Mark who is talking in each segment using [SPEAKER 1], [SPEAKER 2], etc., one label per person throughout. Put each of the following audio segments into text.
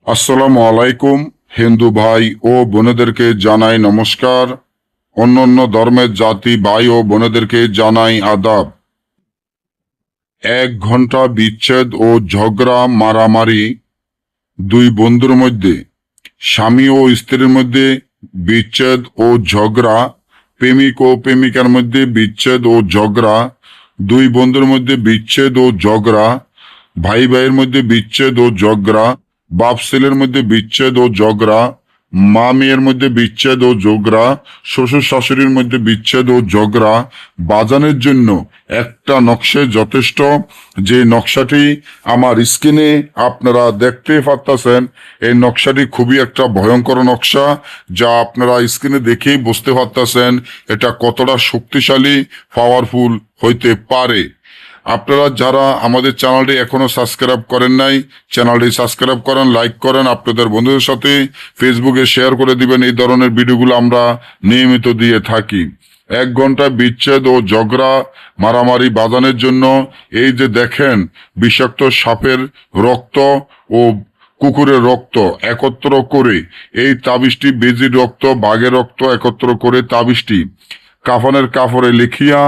[SPEAKER 1] আসসালামু আলাইকুম। হিন্দু ভাই ও বোনেদেরকে জানাই নমস্কার। অন্যান্য ধর্মের জাতি ভাই ও বোনেদেরকে জানাই আদাব। 1 ঘন্টা বিচ্ছেদ ও ঝগড়া মারামারি দুই বন্ধুর মধ্যে, স্বামী ও স্ত্রীর মধ্যে বিচ্ছেদ ও ঝগড়া, প্রেমিক ও প্রেমিকার মধ্যে বিচ্ছেদ ও ঝগড়া, দুই বন্ধুর মধ্যে বিচ্ছেদ ও ঝগড়া, ভাই ভাইয়ের মধ্যে বিচ্ছেদ ও ঝগড়া, বাপ ছেলের মধ্যে বিচ্ছেদ ও ঝগড়া, মা মেয়ের মধ্যে বিচ্ছেদ ও ঝগড়া, শ্বশুর শাশুড়ির মধ্যে বিচ্ছেদ ও ঝগড়া বাজানোর জন্য একটা নকশা যথেষ্ট। যে নকশাটি আমার স্ক্রিনে আপনারা দেখতে পারতেছেন, এই নকশাটি খুবই একটা ভয়ঙ্কর নকশা, যা আপনারা স্ক্রিনে দেখেই বুঝতে পারতেছেন এটা কতটা শক্তিশালী, পাওয়ারফুল হইতে পারে। আপনারা যারা আমাদের চ্যানেলটি এখনো সাবস্ক্রাইব করেন নাই, চ্যানেলটি সাবস্ক্রাইব করেন, লাইক করেন, আপনাদের বন্ধুদের সাথে ফেসবুকে শেয়ার করে দিবেন। এই ধরনের ভিডিওগুলো আমরা নিয়মিত দিয়ে থাকি। 1 ঘন্টা বিচ্ছেদ ও ঝগড়া মারামারি বাজানোর জন্য এই যে দেখেন, বিষাক্ত সাপের রক্ত ও কুকুরের রক্ত একত্র করে এই তাবিজটি, বেজির রক্ত, বাঘের রক্ত একত্র করে তাবিজটি কাফনের কাপড়ে লিখিয়া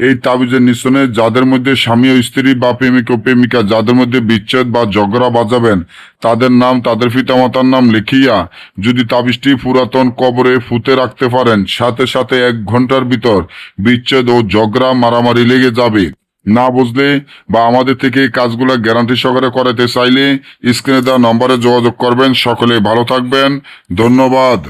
[SPEAKER 1] এই তাবিজের নিঃসনে যাদের মধ্যে স্বামী ও স্ত্রী বা প্রেমিক ও প্রেমিকা যাদের মধ্যে বিচ্ছেদ বা ঝগড়া বাজাবেন, তাদের নাম, তাদের পিতামাতার নাম লিখিয়া যদি তাবিজটি পুরাতন কবরে ফুতে রাখতে পারেন, সাথে সাথে 1 ঘন্টার ভিতর বিচ্ছেদ ও ঝগড়া মারামারি লেগে যাবে। না বুঝলে বা আমাদের থেকে এই কাজগুলা গ্যারান্টি সহকারে করাতে চাইলে স্ক্রিনে দেওয়া নম্বরে যোগাযোগ করবেন। সকলে ভালো থাকবেন। ধন্যবাদ।